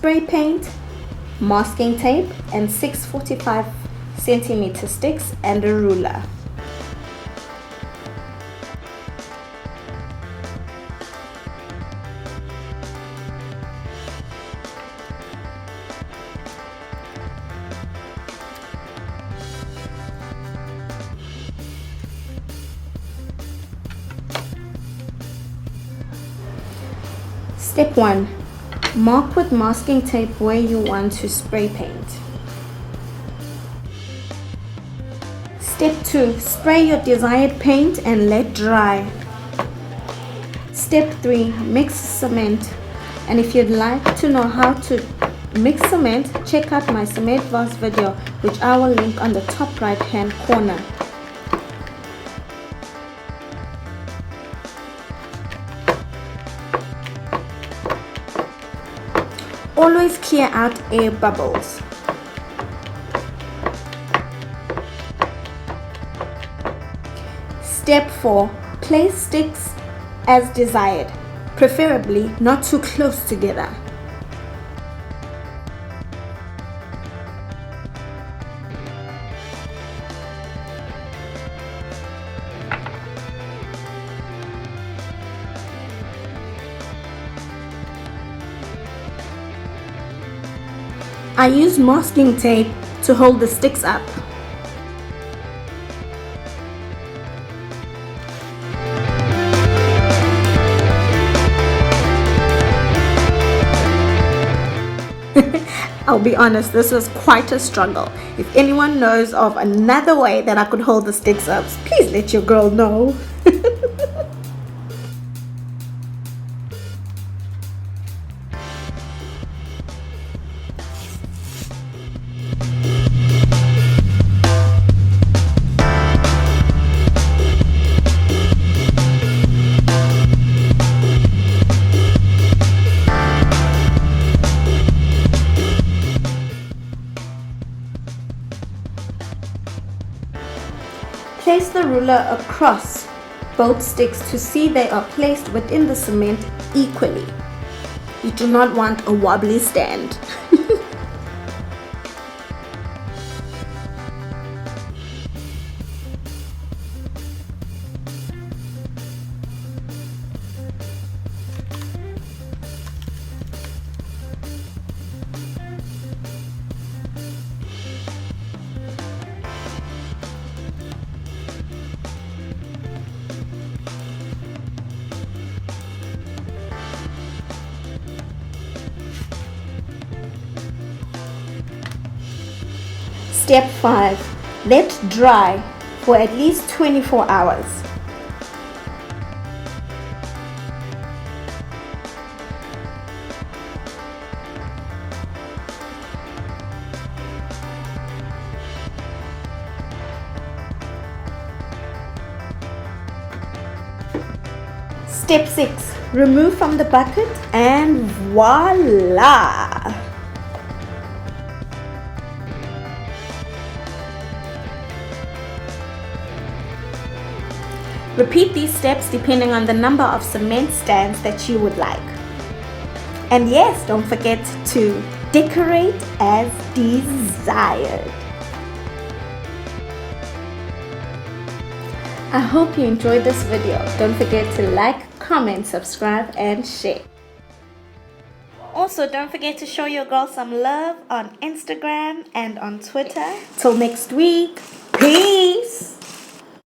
spray paint, masking tape, and 645 centimeter sticks and a ruler. Step 1. Mark with masking tape where you want to spray paint. Step 2. Spray your desired paint and let dry. Step 3. Mix cement. And if you'd like to know how to mix cement, check out my cement vase video, which I will link on the top right hand corner. Always clear out air bubbles. Step 4. Place sticks as desired, preferably not too close together. I use masking tape to hold the sticks up. I'll be honest, this was quite a struggle. If anyone knows of another way that I could hold the sticks up, please let your girl know. Place the ruler across both sticks to see they are placed within the cement equally. You do not want a wobbly stand. Step 5. Let dry for at least 24 hours. Step 6. Remove from the bucket and voila! Repeat these steps depending on the number of cement stands that you would like. And yes, don't forget to decorate as desired. I hope you enjoyed this video. Don't forget to like, comment, subscribe, and share. Also, don't forget to show your girl some love on Instagram and on Twitter. Till next week, peace!